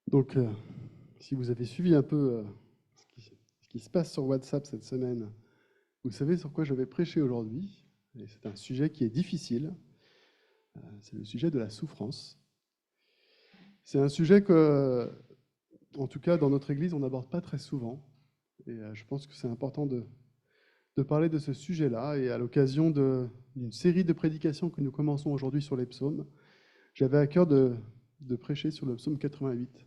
Donc, si vous avez suivi un peu ce qui se passe sur WhatsApp cette semaine, vous savez sur quoi je vais prêcher aujourd'hui. Et c'est un sujet qui est difficile. C'est le sujet de la souffrance. C'est un sujet que, en tout cas, dans notre Église, on n'aborde pas très souvent. Et je pense que c'est important de parler de ce sujet-là. Et à l'occasion d'une série de prédications que nous commençons aujourd'hui sur les psaumes, j'avais à cœur de prêcher sur le psaume 88,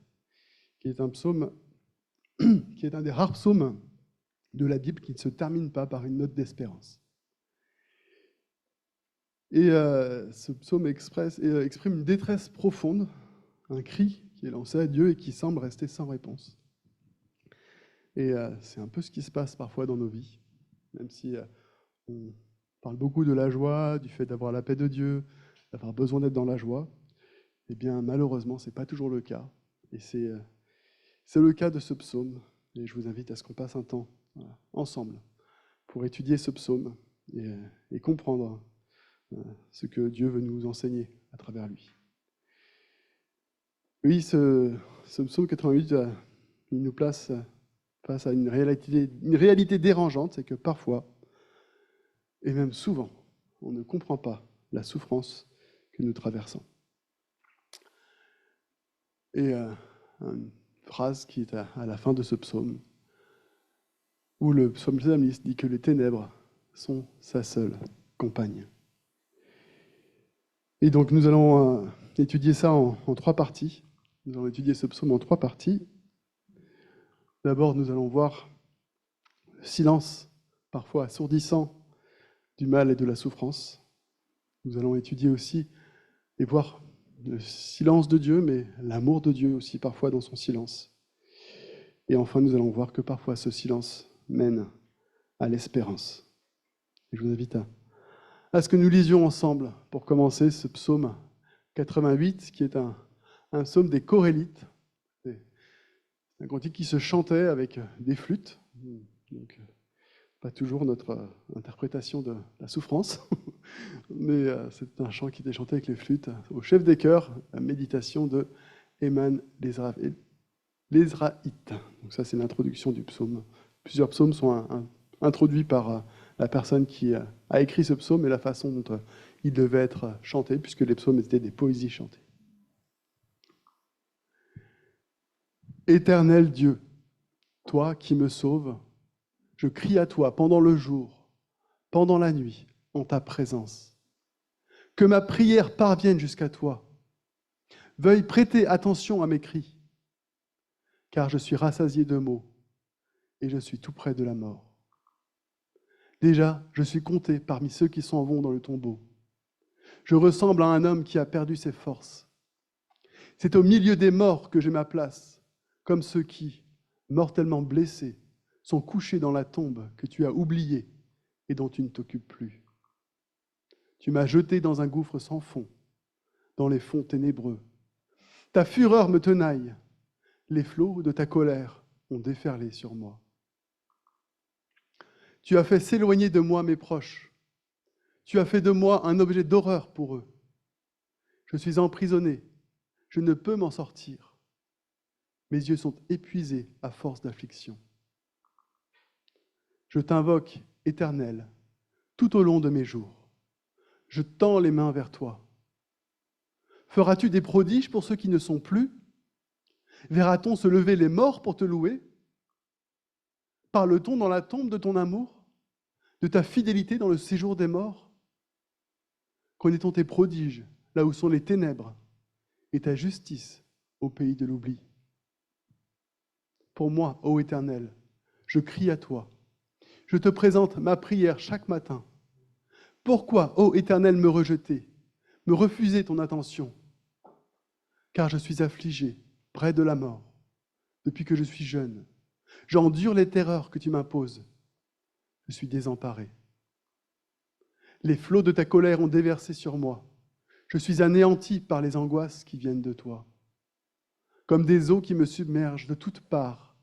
qui est un psaume qui est un des rares psaumes de la Bible qui ne se termine pas par une note d'espérance. Et ce psaume exprime une détresse profonde, un cri qui est lancé à Dieu et qui semble rester sans réponse. Et c'est un peu ce qui se passe parfois dans nos vies, même si on parle beaucoup de la joie, du fait d'avoir la paix de Dieu, d'avoir besoin d'être dans la joie. Eh bien, malheureusement, ce n'est pas toujours le cas. Et c'est le cas de ce psaume. Et je vous invite à ce qu'on passe un temps ensemble pour étudier ce psaume et comprendre ce que Dieu veut nous enseigner à travers lui. Oui, ce psaume 88, il nous place face à une réalité dérangeante, c'est que parfois, et même souvent, on ne comprend pas la souffrance que nous traversons. Et une phrase qui est à la fin de ce psaume, où le psalmiste dit que les ténèbres sont sa seule compagne. Et donc nous allons étudier ça en trois parties. Nous allons étudier ce psaume en trois parties. D'abord, nous allons voir le silence, parfois assourdissant, du mal et de la souffrance. Nous allons étudier aussi et voir le silence de Dieu, mais l'amour de Dieu aussi parfois dans son silence. Et enfin, nous allons voir que parfois ce silence mène à l'espérance. Et je vous invite à ce que nous lisions ensemble, pour commencer, ce psaume 88, qui est un psaume des Chorélites. C'est un cantique qui se chantait avec des flûtes. Donc, pas toujours notre interprétation de la souffrance, mais c'est un chant qui était chanté avec les flûtes au chef des chœurs, la méditation de Éman l'Ezraïte. Donc ça, c'est l'introduction du psaume. Plusieurs psaumes sont introduits par la personne qui a écrit ce psaume et la façon dont il devait être chanté, puisque les psaumes étaient des poésies chantées. Éternel Dieu, toi qui me sauves, je crie à toi pendant le jour, pendant la nuit, en ta présence. Que ma prière parvienne jusqu'à toi. Veuille prêter attention à mes cris, car je suis rassasié de maux et je suis tout près de la mort. Déjà, je suis compté parmi ceux qui s'en vont dans le tombeau. Je ressemble à un homme qui a perdu ses forces. C'est au milieu des morts que j'ai ma place, comme ceux qui, mortellement blessés, sont couchés dans la tombe que tu as oubliée et dont tu ne t'occupes plus. Tu m'as jeté dans un gouffre sans fond, dans les fonds ténébreux. Ta fureur me tenaille. Les flots de ta colère ont déferlé sur moi. Tu as fait s'éloigner de moi mes proches. Tu as fait de moi un objet d'horreur pour eux. Je suis emprisonné. Je ne peux m'en sortir. Mes yeux sont épuisés à force d'affliction. Je t'invoque, Éternel, tout au long de mes jours. Je tends les mains vers toi. Feras-tu des prodiges pour ceux qui ne sont plus? Verra-t-on se lever les morts pour te louer? Parle-t-on dans la tombe de ton amour, de ta fidélité dans le séjour des morts? Connaît-on tes prodiges là où sont les ténèbres et ta justice au pays de l'oubli? Pour moi, ô Éternel, je crie à toi. Je te présente ma prière chaque matin. Pourquoi, ô Éternel, me rejeter, me refuser ton attention? Car je suis affligé, près de la mort, depuis que je suis jeune. J'endure les terreurs que tu m'imposes. Je suis désemparé. Les flots de ta colère ont déversé sur moi. Je suis anéanti par les angoisses qui viennent de toi. Comme des eaux qui me submergent de toutes parts,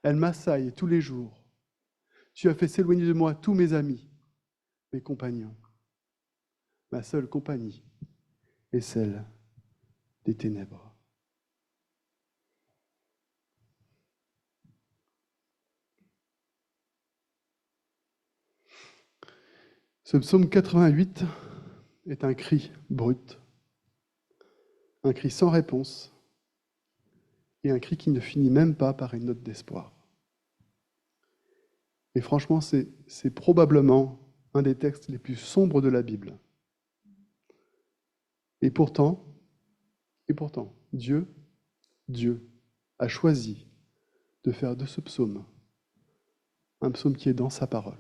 elles m'assaillent tous les jours. Tu as fait s'éloigner de moi tous mes amis, mes compagnons. Ma seule compagnie est celle des ténèbres. Ce psaume 88 est un cri brut, un cri sans réponse, et un cri qui ne finit même pas par une note d'espoir. Et franchement, c'est probablement un des textes les plus sombres de la Bible. Et pourtant, Dieu a choisi de faire de ce psaume un psaume qui est dans sa parole,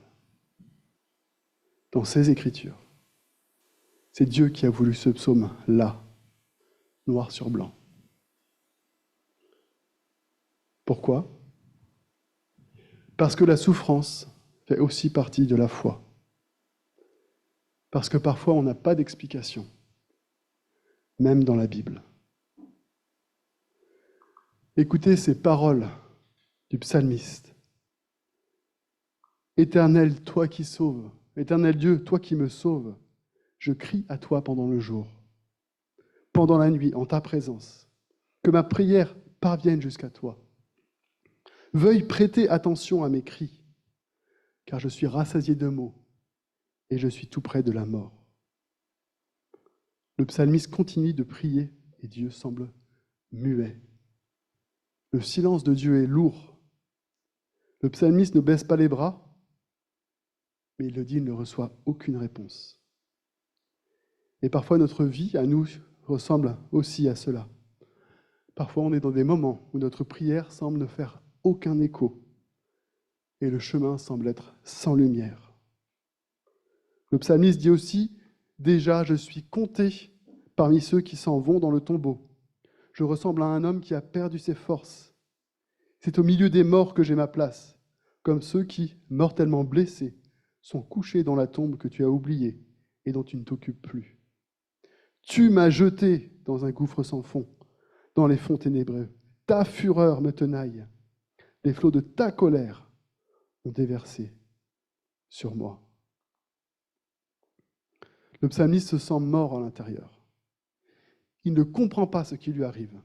dans ses Écritures. C'est Dieu qui a voulu ce psaume-là, noir sur blanc. Pourquoi ? Parce que la souffrance fait aussi partie de la foi. Parce que parfois on n'a pas d'explication, même dans la Bible. Écoutez ces paroles du psalmiste. Éternel, toi qui sauves, éternel Dieu, toi qui me sauves, je crie à toi pendant le jour, pendant la nuit, en ta présence. Que ma prière parvienne jusqu'à toi. Veuille prêter attention à mes cris, car je suis rassasié de maux et je suis tout près de la mort. Le psalmiste continue de prier et Dieu semble muet. Le silence de Dieu est lourd. Le psalmiste ne baisse pas les bras, mais il le dit, il ne reçoit aucune réponse. Et parfois notre vie, à nous, ressemble aussi à cela. Parfois on est dans des moments où notre prière semble ne faire aucun écho et le chemin semble être sans lumière. Le psalmiste dit aussi, « Déjà je suis compté parmi ceux qui s'en vont dans le tombeau. Je ressemble à un homme qui a perdu ses forces. C'est au milieu des morts que j'ai ma place, comme ceux qui, mortellement blessés, sont couchés dans la tombe que tu as oubliée et dont tu ne t'occupes plus. Tu m'as jeté dans un gouffre sans fond, dans les fonds ténébreux. Ta fureur me tenaille. Les flots de ta colère ont déversé sur moi. » Le psalmiste se sent mort à l'intérieur. Il ne comprend pas ce qui lui arrive.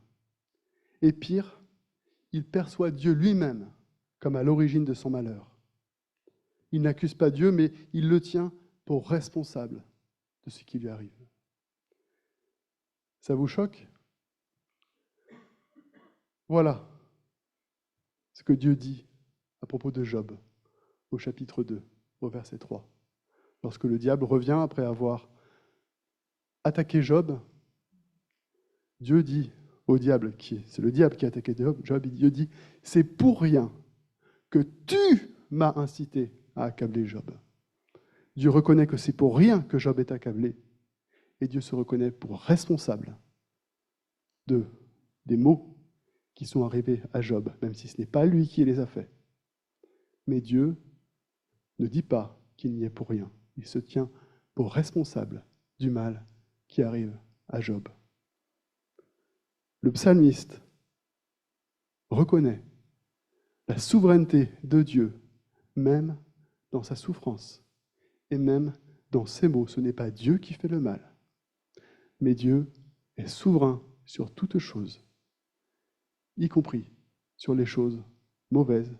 Et pire, il perçoit Dieu lui-même comme à l'origine de son malheur. Il n'accuse pas Dieu, mais il le tient pour responsable de ce qui lui arrive. Ça vous choque ? Voilà ce que Dieu dit à propos de Job, au chapitre 2, au verset 3. Lorsque le diable revient après avoir attaqué Job, Dieu dit au diable, c'est le diable qui a attaqué Job, Dieu dit, « C'est pour rien que tu m'as incité à accabler Job. » Dieu reconnaît que c'est pour rien que Job est accablé, et Dieu se reconnaît pour responsable des maux qui sont arrivés à Job, même si ce n'est pas lui qui les a faits. Mais Dieu ne dit pas qu'il n'y est pour rien. Il se tient pour responsable du mal qui arrive à Job. Le psalmiste reconnaît la souveraineté de Dieu, même dans sa souffrance et même dans ses maux. Ce n'est pas Dieu qui fait le mal, mais Dieu est souverain sur toutes choses, y compris sur les choses mauvaises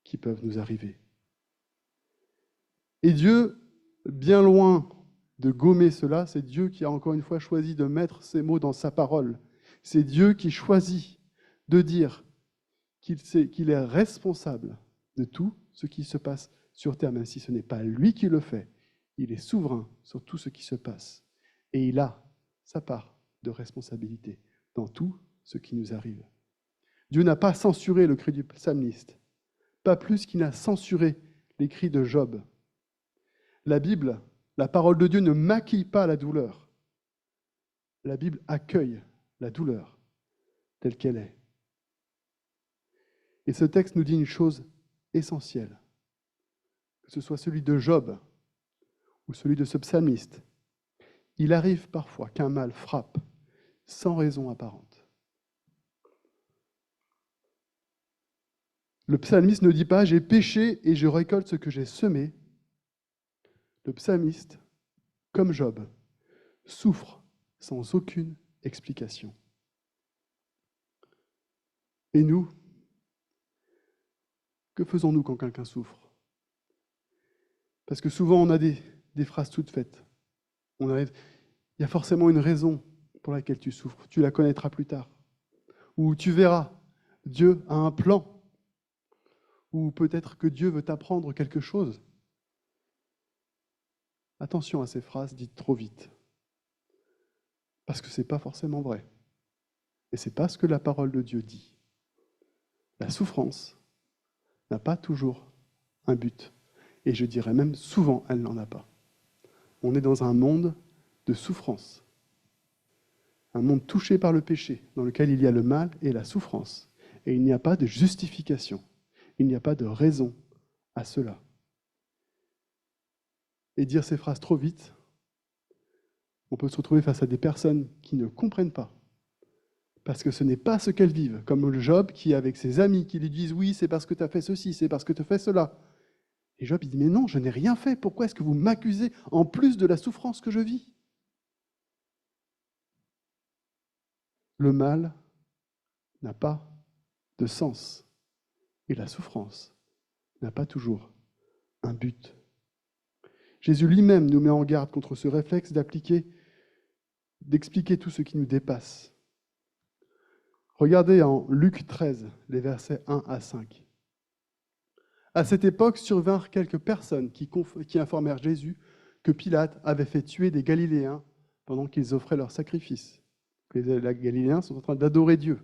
qui peuvent nous arriver. Et Dieu, bien loin de gommer cela, c'est Dieu qui a encore une fois choisi de mettre ces mots dans sa parole. C'est Dieu qui choisit de dire qu'il est responsable de tout ce qui se passe sur terre, même si ce n'est pas lui qui le fait. Il est souverain sur tout ce qui se passe. Et il a sa part de responsabilité dans tout ce qui nous arrive. Dieu n'a pas censuré le cri du psalmiste, pas plus qu'il n'a censuré les cris de Job. La Bible, la parole de Dieu ne maquille pas la douleur. La Bible accueille la douleur telle qu'elle est. Et ce texte nous dit une chose essentielle, que ce soit celui de Job ou celui de ce psalmiste. Il arrive parfois qu'un mal frappe sans raison apparente. Le psalmiste ne dit pas « j'ai péché et je récolte ce que j'ai semé ». Le psalmiste, comme Job, souffre sans aucune explication. Et nous, que faisons-nous quand quelqu'un souffre ? Parce que souvent on a des des phrases toutes faites. Il y a forcément une raison pour laquelle tu souffres. Tu la connaîtras plus tard. Ou tu verras, Dieu a un plan. Ou peut-être que Dieu veut t'apprendre quelque chose. Attention à ces phrases dites trop vite. Parce que ce n'est pas forcément vrai. Et ce n'est pas ce que la parole de Dieu dit. La souffrance n'a pas toujours un but. Et je dirais même souvent, elle n'en a pas. On est dans un monde de souffrance. Un monde touché par le péché, dans lequel il y a le mal et la souffrance. Et il n'y a pas de justification. Il n'y a pas de raison à cela. Et dire ces phrases trop vite, on peut se retrouver face à des personnes qui ne comprennent pas. Parce que ce n'est pas ce qu'elles vivent. Comme le Job qui est avec ses amis, qui lui disent « Oui, c'est parce que tu as fait ceci, c'est parce que tu as fait cela. » Et Job, il dit « Mais non, je n'ai rien fait. Pourquoi est-ce que vous m'accusez en plus de la souffrance que je vis ?» Le mal n'a pas de sens. Et la souffrance n'a pas toujours un but. Jésus lui-même nous met en garde contre ce réflexe d'expliquer tout ce qui nous dépasse. Regardez en Luc 13, les versets 1 à 5. À cette époque survinrent quelques personnes qui informèrent Jésus que Pilate avait fait tuer des Galiléens pendant qu'ils offraient leurs sacrifices. Les Galiléens sont en train d'adorer Dieu.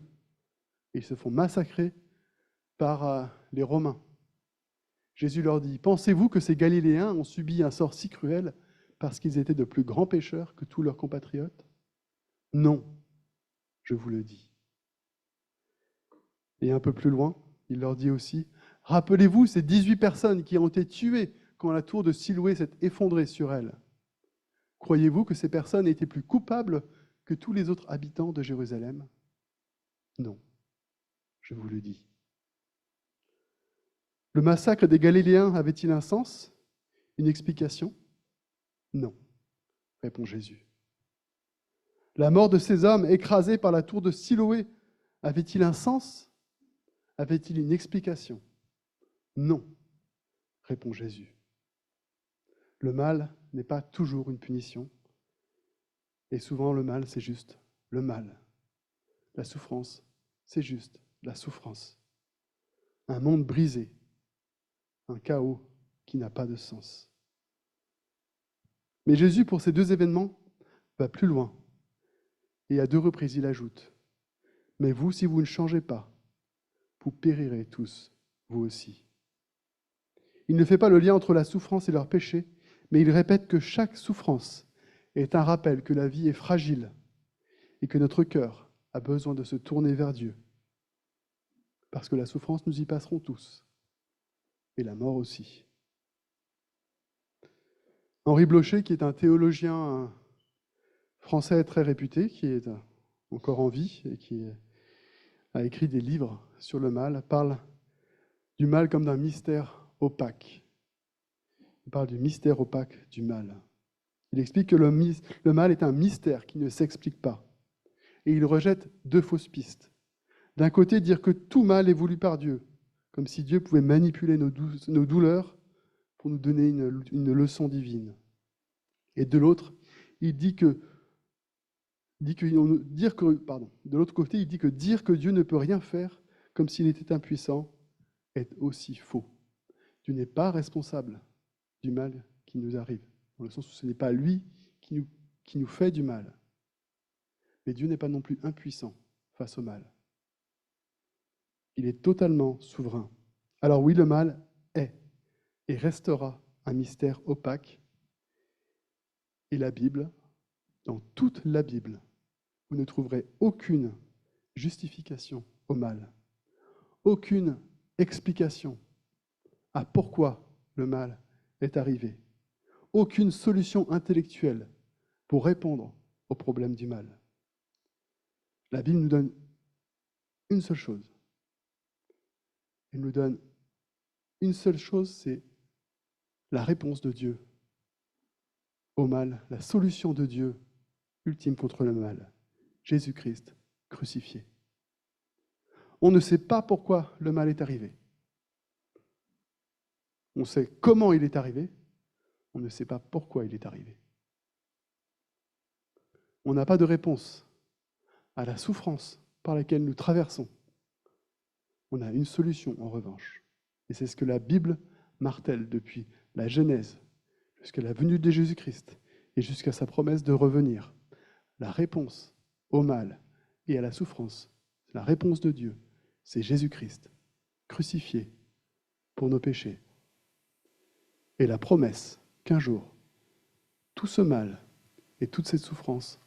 Ils se font massacrer par les Romains. Jésus leur dit, « Pensez-vous que ces Galiléens ont subi un sort si cruel parce qu'ils étaient de plus grands pécheurs que tous leurs compatriotes? Non, je vous le dis. » Et un peu plus loin, il leur dit aussi, « Rappelez-vous ces 18 personnes qui ont été tuées quand la tour de Siloé s'est effondrée sur elles. Croyez-vous que ces personnes étaient plus coupables que tous les autres habitants de Jérusalem? Non, je vous le dis. » Le massacre des Galiléens avait-il un sens? Une explication? Non, répond Jésus. La mort de ces hommes écrasés par la tour de Siloé avait-il un sens? Avait-il une explication? Non, répond Jésus. Le mal n'est pas toujours une punition. Et souvent, le mal, c'est juste le mal. La souffrance, c'est juste la souffrance. Un monde brisé, un chaos qui n'a pas de sens. Mais Jésus, pour ces deux événements, va plus loin. Et à deux reprises, il ajoute, « Mais vous, si vous ne changez pas, vous périrez tous, vous aussi. » Il ne fait pas le lien entre la souffrance et leur péché, mais il répète que chaque souffrance est un rappel que la vie est fragile et que notre cœur a besoin de se tourner vers Dieu. Parce que la souffrance, nous y passerons tous, et la mort aussi. Henri Blocher, qui est un théologien français très réputé, qui est encore en vie et qui a écrit des livres sur le mal, parle du mal comme d'un mystère opaque. Il parle du mystère opaque du mal. Il explique que le mal est un mystère qui ne s'explique pas. Et il rejette deux fausses pistes. D'un côté, dire que tout mal est voulu par Dieu, comme si Dieu pouvait manipuler nos douleurs pour nous donner une leçon divine. Et de l'autre, il dit que de l'autre côté, il dit que dire que Dieu ne peut rien faire comme s'il était impuissant est aussi faux. Dieu n'est pas responsable du mal qui nous arrive, dans le sens où ce n'est pas lui qui nous fait du mal. Mais Dieu n'est pas non plus impuissant face au mal. Il est totalement souverain. Alors oui, le mal est et restera un mystère opaque. Et la Bible, dans toute la Bible, vous ne trouverez aucune justification au mal, aucune explication à pourquoi le mal est arrivé, aucune solution intellectuelle pour répondre au problème du mal. La Bible nous donne une seule chose. Elle nous donne une seule chose, c'est la réponse de Dieu au mal, la solution de Dieu ultime contre le mal. Jésus-Christ crucifié. On ne sait pas pourquoi le mal est arrivé. On sait comment il est arrivé, On ne sait pas pourquoi il est arrivé. On n'a pas de réponse à la souffrance par laquelle nous traversons. On a une solution en revanche. Et c'est ce que la Bible martèle depuis la Genèse jusqu'à la venue de Jésus-Christ et jusqu'à sa promesse de revenir. La réponse au mal et à la souffrance, la réponse de Dieu, c'est Jésus-Christ, crucifié pour nos péchés. Et la promesse qu'un jour, tout ce mal et toute cette souffrance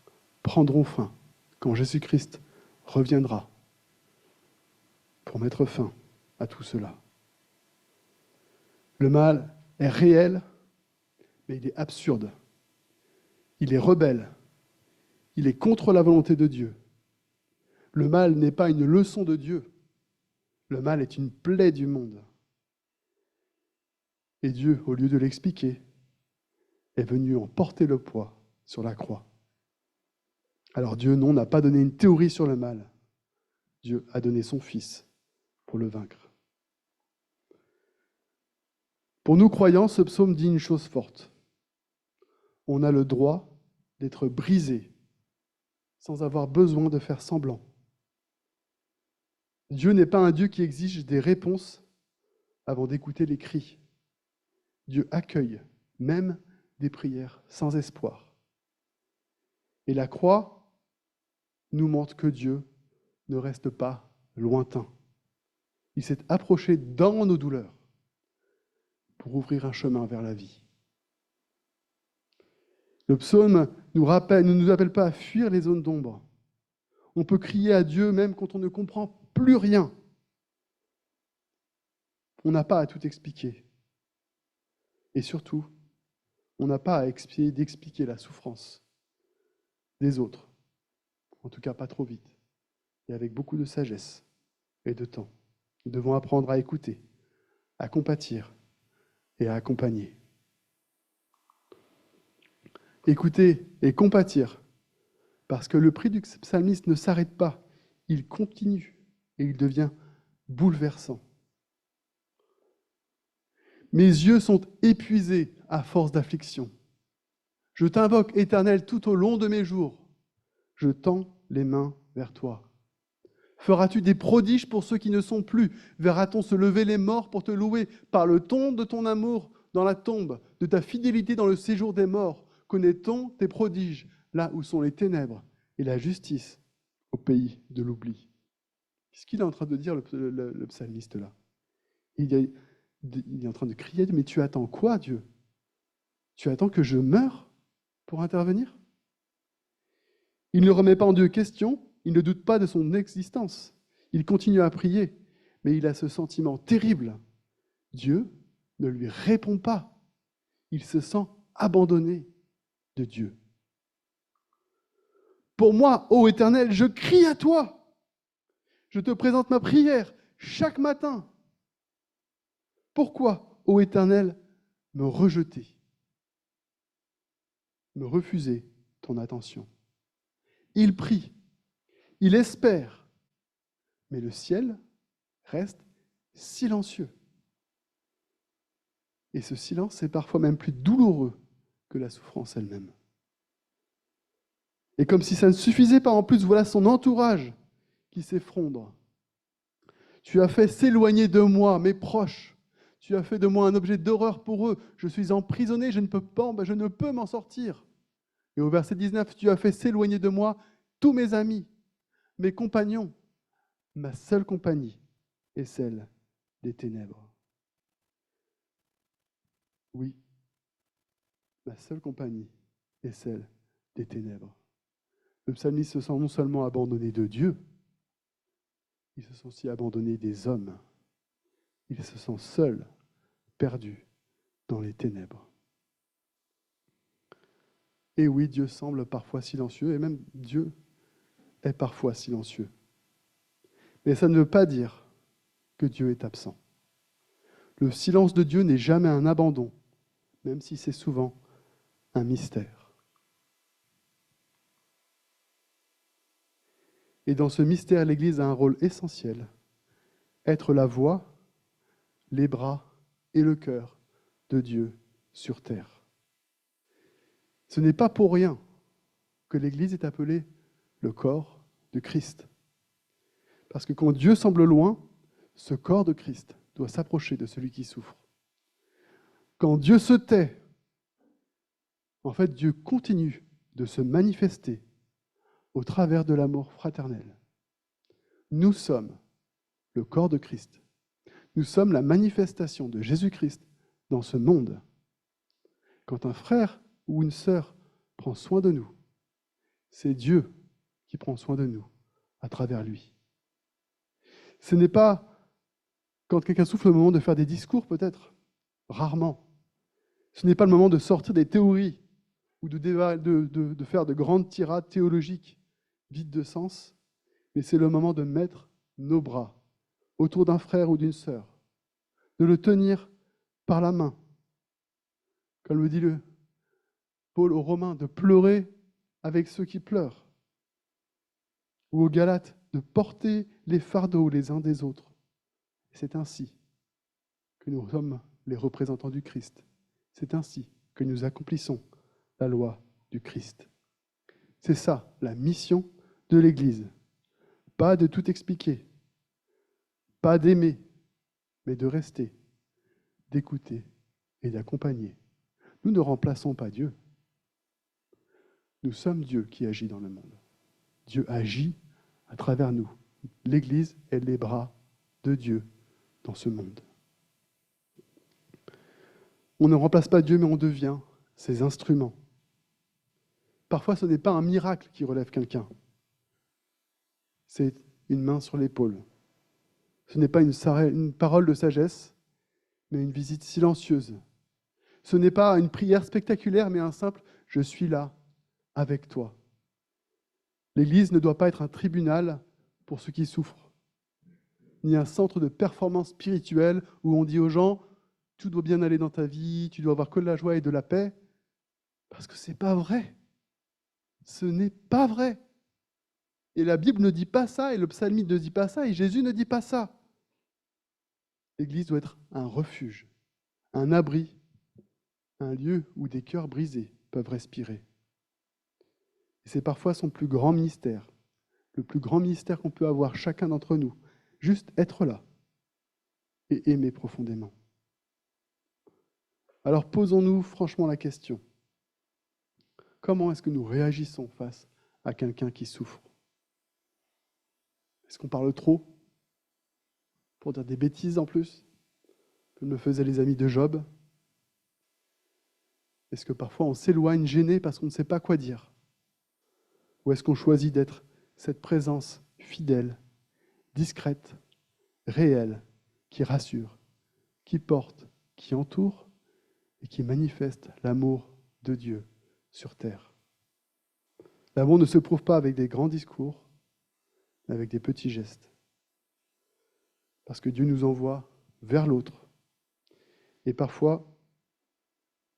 prendront fin quand Jésus-Christ reviendra pour mettre fin à tout cela. Le mal est réel, mais il est absurde. Il est rebelle. Il est contre la volonté de Dieu. Le mal n'est pas une leçon de Dieu. Le mal est une plaie du monde. Et Dieu, au lieu de l'expliquer, est venu en porter le poids sur la croix. Alors Dieu, non, n'a pas donné une théorie sur le mal. Dieu a donné son Fils pour le vaincre. Pour nous croyants, ce psaume dit une chose forte. On a le droit d'être brisé sans avoir besoin de faire semblant. Dieu n'est pas un Dieu qui exige des réponses avant d'écouter les cris. Dieu accueille même des prières sans espoir. Et la croix nous montre que Dieu ne reste pas lointain. Il s'est approché dans nos douleurs pour ouvrir un chemin vers la vie. Le psaume ne nous appelle pas à fuir les zones d'ombre. On peut crier à Dieu même quand on ne comprend plus rien. On n'a pas à tout expliquer. Et surtout, on n'a pas à d'expliquer la souffrance des autres. En tout cas, pas trop vite. Et avec beaucoup de sagesse et de temps. Nous devons apprendre à écouter, à compatir et à accompagner. Écouter et compatir, parce que le cri du psalmiste ne s'arrête pas, il continue et il devient bouleversant. Mes yeux sont épuisés à force d'affliction. Je t'invoque, Éternel, tout au long de mes jours. Je tends les mains vers toi. Feras-tu des prodiges pour ceux qui ne sont plus? Verra-t-on se lever les morts pour te louer? Parle-t-on de ton amour dans la tombe, de ta fidélité dans le séjour des morts? Connaît-on tes prodiges là où sont les ténèbres et la justice au pays de l'oubli? Qu'est-ce qu'il est en train de dire le psalmiste là? Il est en train de crier, mais tu attends quoi, Dieu? Tu attends que je meure pour intervenir? Il ne remet pas en Dieu question, il ne doute pas de son existence. Il continue à prier, mais il a ce sentiment terrible. Dieu ne lui répond pas. Il se sent abandonné de Dieu. Pour moi, ô Éternel, je crie à toi. Je te présente ma prière chaque matin. Pourquoi, ô Éternel, me rejeter, me refuser ton attention? Il prie, il espère, mais le ciel reste silencieux. Et ce silence est parfois même plus douloureux que la souffrance elle-même. Et comme si ça ne suffisait pas, en plus, voilà son entourage qui s'effondre. Tu as fait s'éloigner de moi mes proches. Tu as fait de moi un objet d'horreur pour eux. Je suis emprisonné, je ne peux m'en sortir. Et au verset 19, tu as fait s'éloigner de moi tous mes amis, mes compagnons. Ma seule compagnie est celle des ténèbres. Oui, ma seule compagnie est celle des ténèbres. Le psalmiste se sent non seulement abandonné de Dieu, il se sent aussi abandonné des hommes. Il se sent seul, perdu dans les ténèbres. Et oui, Dieu semble parfois silencieux, et même Dieu est parfois silencieux. Mais ça ne veut pas dire que Dieu est absent. Le silence de Dieu n'est jamais un abandon, même si c'est souvent un mystère. Et dans ce mystère, l'Église a un rôle essentiel, être la voix, les bras et le cœur de Dieu sur terre. Ce n'est pas pour rien que l'Église est appelée le corps de Christ. Parce que quand Dieu semble loin, ce corps de Christ doit s'approcher de celui qui souffre. Quand Dieu se tait, en fait, Dieu continue de se manifester au travers de l'amour fraternel. Nous sommes le corps de Christ. Nous sommes la manifestation de Jésus-Christ dans ce monde. Quand un frère ou une sœur prend soin de nous, c'est Dieu qui prend soin de nous à travers lui. Ce n'est pas quand quelqu'un souffre le moment de faire des discours, peut-être, rarement. Ce n'est pas le moment de sortir des théories ou de faire de grandes tirades théologiques vides de sens, mais c'est le moment de mettre nos bras autour d'un frère ou d'une sœur, de le tenir par la main, comme le dit Paul aux Romains, de pleurer avec ceux qui pleurent, ou aux Galates, de porter les fardeaux les uns des autres. C'est ainsi que nous sommes les représentants du Christ. C'est ainsi que nous accomplissons la loi du Christ. C'est ça, la mission de l'Église. Pas de tout expliquer, pas d'aimer, mais de rester, d'écouter et d'accompagner. Nous ne remplaçons pas Dieu. Nous sommes Dieu qui agit dans le monde. Dieu agit à travers nous. L'Église est les bras de Dieu dans ce monde. On ne remplace pas Dieu, mais on devient ses instruments. Parfois, ce n'est pas un miracle qui relève quelqu'un. C'est une main sur l'épaule. Ce n'est pas une parole de sagesse, mais une visite silencieuse. Ce n'est pas une prière spectaculaire, mais un simple « je suis là avec toi ». L'Église ne doit pas être un tribunal pour ceux qui souffrent, ni un centre de performance spirituelle où on dit aux gens « tout doit bien aller dans ta vie, tu dois avoir que de la joie et de la paix », parce que ce n'est pas vrai. Ce n'est pas vrai. Et la Bible ne dit pas ça, et le psalmiste ne dit pas ça, et Jésus ne dit pas ça. L'Église doit être un refuge, un abri, un lieu où des cœurs brisés peuvent respirer. Et c'est parfois son plus grand mystère, le plus grand mystère qu'on peut avoir chacun d'entre nous, juste être là et aimer profondément. Alors posons-nous franchement la question, comment est-ce que nous réagissons face à quelqu'un qui souffre? Est-ce qu'on parle trop pour dire des bêtises en plus, comme le faisaient les amis de Job? Est-ce que parfois on s'éloigne gêné parce qu'on ne sait pas quoi dire? Ou est-ce qu'on choisit d'être cette présence fidèle, discrète, réelle, qui rassure, qui porte, qui entoure et qui manifeste l'amour de Dieu sur terre? L'amour ne se prouve pas avec des grands discours, mais avec des petits gestes. Parce que Dieu nous envoie vers l'autre. Et parfois,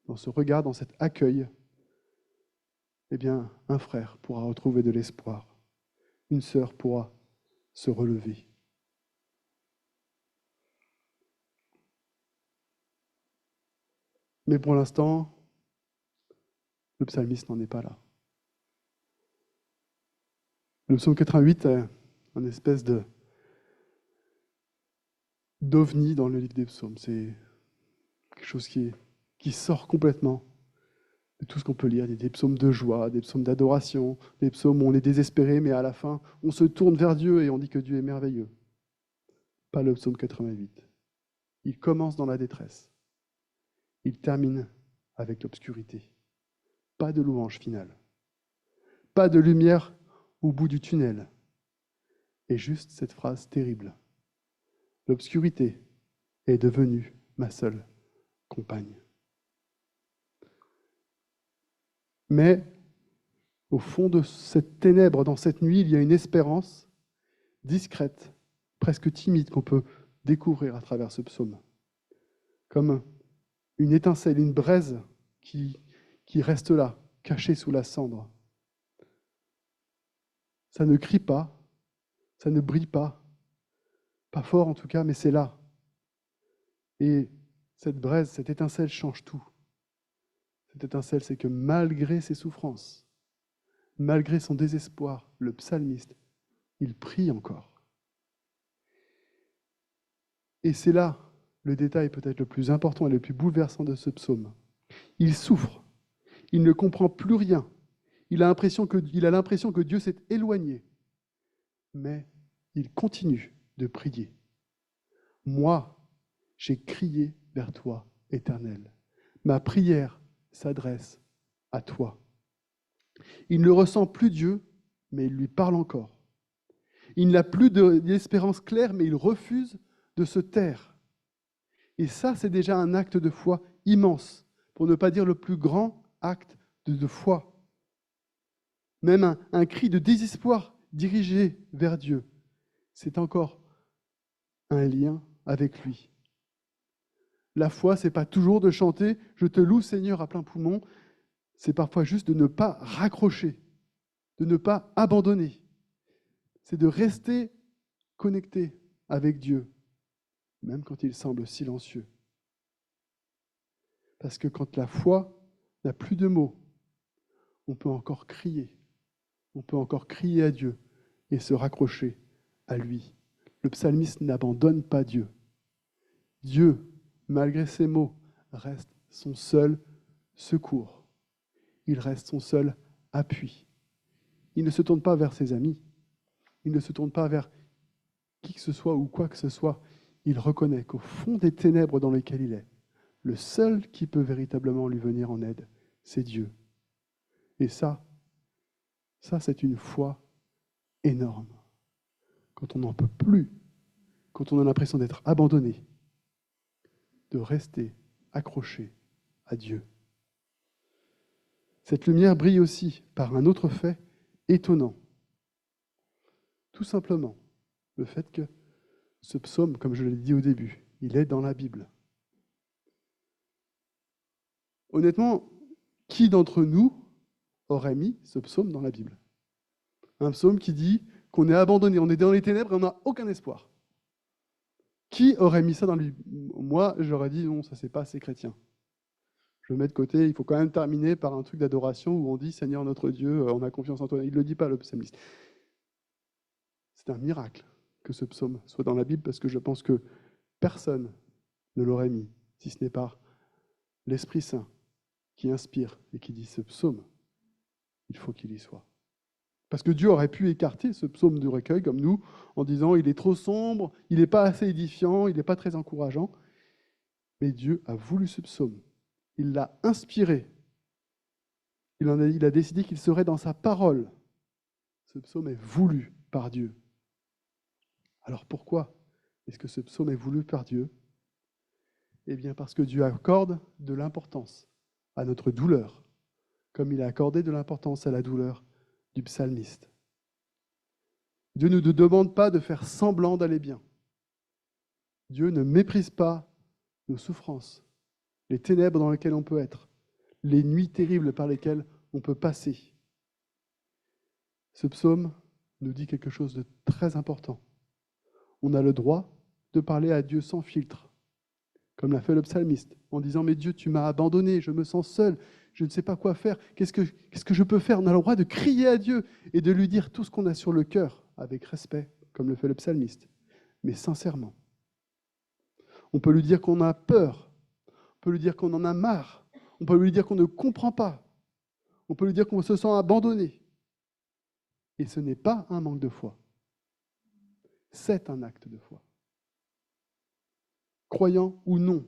dans ce regard, dans cet accueil, eh bien, un frère pourra retrouver de l'espoir. Une sœur pourra se relever. Mais pour l'instant, le psalmiste n'en est pas là. Le psaume 88 est une espèce d'ovni dans le livre des psaumes. C'est quelque chose qui sort complètement de tout ce qu'on peut lire. Il y a des psaumes de joie, des psaumes d'adoration, des psaumes où on est désespéré, mais à la fin, on se tourne vers Dieu et on dit que Dieu est merveilleux. Pas le psaume 88. Il commence dans la détresse. Il termine avec l'obscurité. Pas de louange finale. Pas de lumière au bout du tunnel. Et juste cette phrase terrible. L'obscurité est devenue ma seule compagne. Mais au fond de cette ténèbre, dans cette nuit, il y a une espérance discrète, presque timide, qu'on peut découvrir à travers ce psaume. Comme une étincelle, une braise qui reste là, cachée sous la cendre. Ça ne crie pas, ça ne brille pas fort en tout cas, mais c'est là. Et cette braise, cette étincelle change tout. Cette étincelle, c'est que malgré ses souffrances, malgré son désespoir, le psalmiste, il prie encore. Et c'est là le détail peut-être le plus important et le plus bouleversant de ce psaume. Il souffre, il ne comprend plus rien, il a l'impression que Dieu s'est éloigné, mais il continue de prier. Moi, j'ai crié vers toi, Éternel. Ma prière s'adresse à toi. Il ne ressent plus Dieu, mais il lui parle encore. Il n'a plus d'espérance claire, mais il refuse de se taire. Et ça, c'est déjà un acte de foi immense, pour ne pas dire le plus grand acte de foi. Même un cri de désespoir dirigé vers Dieu, c'est encore un lien avec lui. La foi, ce n'est pas toujours de chanter « Je te loue Seigneur » à plein poumon, c'est parfois juste de ne pas raccrocher, de ne pas abandonner. C'est de rester connecté avec Dieu, même quand il semble silencieux. Parce que quand la foi n'a plus de mots, on peut encore crier. On peut encore crier à Dieu et se raccrocher à lui. Le psalmiste n'abandonne pas Dieu. Dieu, malgré ses mots, reste son seul secours. Il reste son seul appui. Il ne se tourne pas vers ses amis. Il ne se tourne pas vers qui que ce soit ou quoi que ce soit. Il reconnaît qu'au fond des ténèbres dans lesquelles il est, le seul qui peut véritablement lui venir en aide, c'est Dieu. Et ça, c'est une foi énorme. Quand on n'en peut plus, quand on a l'impression d'être abandonné, de rester accroché à Dieu. Cette lumière brille aussi par un autre fait étonnant. Tout simplement, le fait que ce psaume, comme je l'ai dit au début, il est dans la Bible. Honnêtement, qui d'entre nous aurait mis ce psaume dans la Bible? Un psaume qui dit qu'on est abandonné, on est dans les ténèbres et on n'a aucun espoir. Qui aurait mis ça dans la Bible? Moi, j'aurais dit non, ça c'est pas assez chrétien. Je le mets de côté, il faut quand même terminer par un truc d'adoration où on dit Seigneur notre Dieu, on a confiance en toi. Il ne le dit pas, le psalmiste. C'est un miracle que ce psaume soit dans la Bible parce que je pense que personne ne l'aurait mis, si ce n'est pas l'Esprit Saint qui inspire et qui dit ce psaume, il faut qu'il y soit. Parce que Dieu aurait pu écarter ce psaume du recueil comme nous en disant il est trop sombre, il n'est pas assez édifiant, il n'est pas très encourageant. Mais Dieu a voulu ce psaume. Il l'a inspiré. Il a décidé qu'il serait dans sa parole. Ce psaume est voulu par Dieu. Alors pourquoi est-ce que ce psaume est voulu par Dieu? Eh bien parce que Dieu accorde de l'importance à notre douleur, comme il a accordé de l'importance à la douleur du psalmiste. Dieu ne nous demande pas de faire semblant d'aller bien. Dieu ne méprise pas nos souffrances, les ténèbres dans lesquelles on peut être, les nuits terribles par lesquelles on peut passer. Ce psaume nous dit quelque chose de très important. On a le droit de parler à Dieu sans filtre, comme l'a fait le psalmiste, en disant « Mais Dieu, tu m'as abandonné, je me sens seul, je ne sais pas quoi faire, qu'est-ce que je peux faire ?» On a le droit de crier à Dieu et de lui dire tout ce qu'on a sur le cœur, avec respect, comme le fait le psalmiste, mais sincèrement. On peut lui dire qu'on a peur, on peut lui dire qu'on en a marre, on peut lui dire qu'on ne comprend pas, on peut lui dire qu'on se sent abandonné. Et ce n'est pas un manque de foi, c'est un acte de foi. Croyant ou non,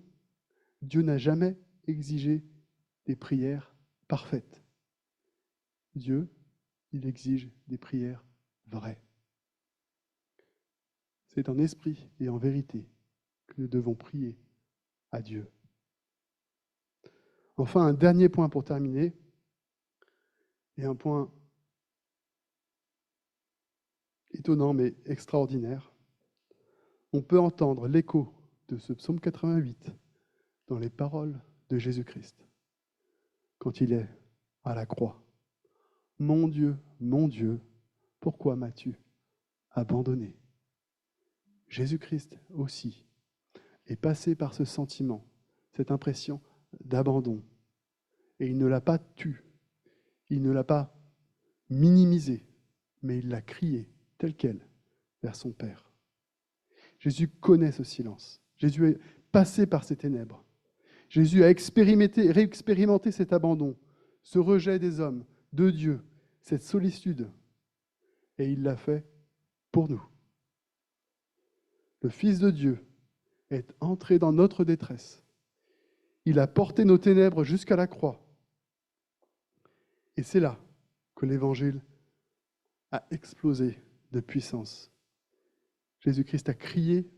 Dieu n'a jamais exigé des prières parfaites. Dieu, il exige des prières vraies. C'est en esprit et en vérité que nous devons prier à Dieu. Enfin, un dernier point pour terminer, et un point étonnant mais extraordinaire. On peut entendre l'écho de ce psaume 88 dans les paroles de Jésus-Christ, quand il est à la croix. Mon Dieu, pourquoi m'as-tu abandonné? Jésus-Christ aussi est passé par ce sentiment, cette impression d'abandon. Et il ne l'a pas tue. Il ne l'a pas minimisé, mais il l'a crié tel quel vers son Père. Jésus connaît ce silence. Jésus est passé par ces ténèbres. Jésus a réexpérimenté cet abandon, ce rejet des hommes, de Dieu, cette solitude. Et il l'a fait pour nous. Le Fils de Dieu est entré dans notre détresse. Il a porté nos ténèbres jusqu'à la croix. Et c'est là que l'Évangile a explosé de puissance. Jésus-Christ a crié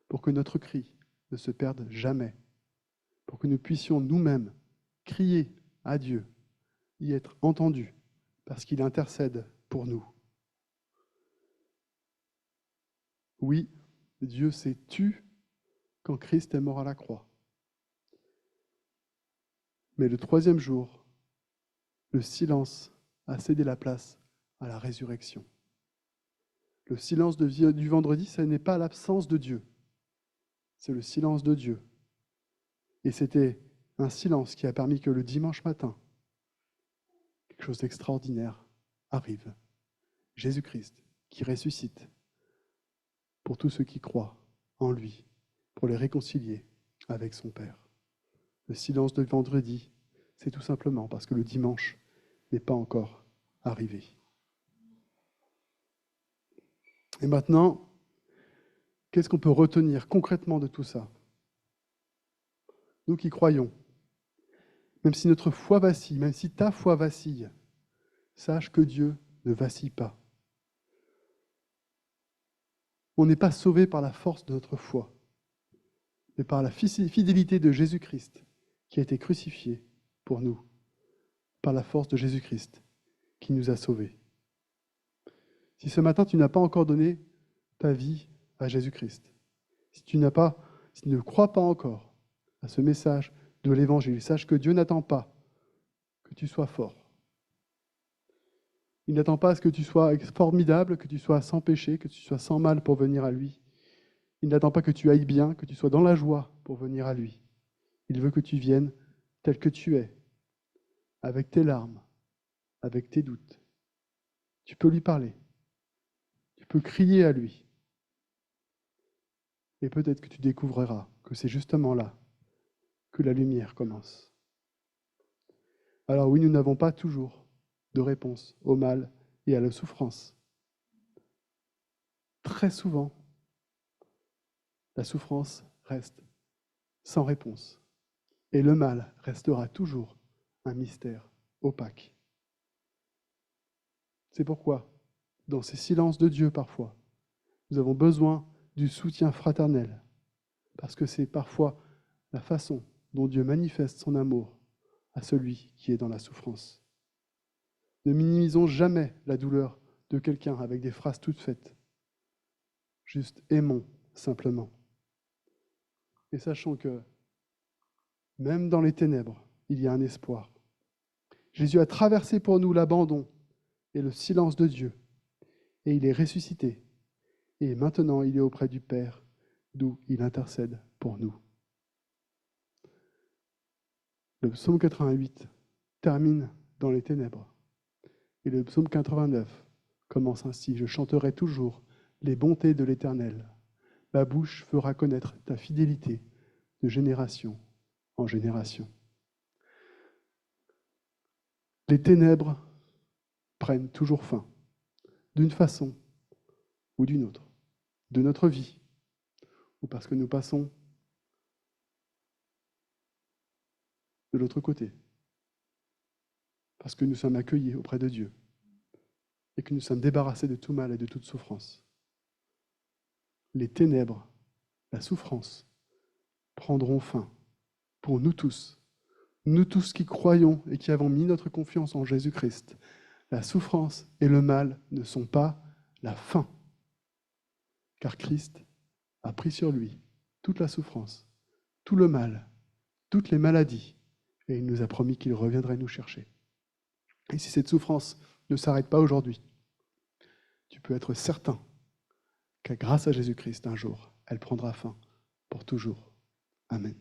pour que notre cri ne se perde jamais, pour que nous puissions nous-mêmes crier à Dieu, y être entendus, parce qu'il intercède pour nous. Oui, Dieu s'est tu quand Christ est mort à la croix. Mais le troisième jour, le silence a cédé la place à la résurrection. Le silence du vendredi, ce n'est pas l'absence de Dieu, c'est le silence de Dieu. Et c'était un silence qui a permis que le dimanche matin, quelque chose d'extraordinaire arrive. Jésus-Christ qui ressuscite pour tous ceux qui croient en lui, pour les réconcilier avec son Père. Le silence de vendredi, c'est tout simplement parce que le dimanche n'est pas encore arrivé. Et maintenant, qu'est-ce qu'on peut retenir concrètement de tout ça? Nous qui croyons, même si notre foi vacille, même si ta foi vacille, sache que Dieu ne vacille pas. On n'est pas sauvé par la force de notre foi, mais par la fidélité de Jésus-Christ qui a été crucifié pour nous, par la force de Jésus-Christ qui nous a sauvés. Si ce matin tu n'as pas encore donné ta vie à Jésus-Christ, si tu ne crois pas encore à ce message de l'Évangile, sache que Dieu n'attend pas que tu sois fort. Il n'attend pas à ce que tu sois formidable, que tu sois sans péché, que tu sois sans mal pour venir à lui. Il n'attend pas que tu ailles bien, que tu sois dans la joie pour venir à lui. Il veut que tu viennes tel que tu es, avec tes larmes, avec tes doutes. Tu peux lui parler. Tu peux crier à lui. Et peut-être que tu découvriras que c'est justement là que la lumière commence. Alors oui, nous n'avons pas toujours de réponse au mal et à la souffrance. Très souvent, la souffrance reste sans réponse. Et le mal restera toujours un mystère opaque. C'est pourquoi, dans ces silences de Dieu parfois, nous avons besoin du soutien fraternel, parce que c'est parfois la façon dont Dieu manifeste son amour à celui qui est dans la souffrance. Ne minimisons jamais la douleur de quelqu'un avec des phrases toutes faites. Juste aimons simplement. Et sachons que même dans les ténèbres, il y a un espoir. Jésus a traversé pour nous l'abandon et le silence de Dieu, et il est ressuscité. Et maintenant, il est auprès du Père, d'où il intercède pour nous. Le psaume 88 termine dans les ténèbres. Et le psaume 89 commence ainsi. Je chanterai toujours les bontés de l'Éternel. Ma bouche fera connaître ta fidélité de génération en génération. Les ténèbres prennent toujours fin, d'une façon ou d'une autre, de notre vie, ou parce que nous passons de l'autre côté, parce que nous sommes accueillis auprès de Dieu et que nous sommes débarrassés de tout mal et de toute souffrance. Les ténèbres, la souffrance, prendront fin pour nous tous qui croyons et qui avons mis notre confiance en Jésus-Christ. La souffrance et le mal ne sont pas la fin, car Christ a pris sur lui toute la souffrance, tout le mal, toutes les maladies, et il nous a promis qu'il reviendrait nous chercher. Et si cette souffrance ne s'arrête pas aujourd'hui, tu peux être certain que grâce à Jésus-Christ, un jour, elle prendra fin pour toujours. Amen.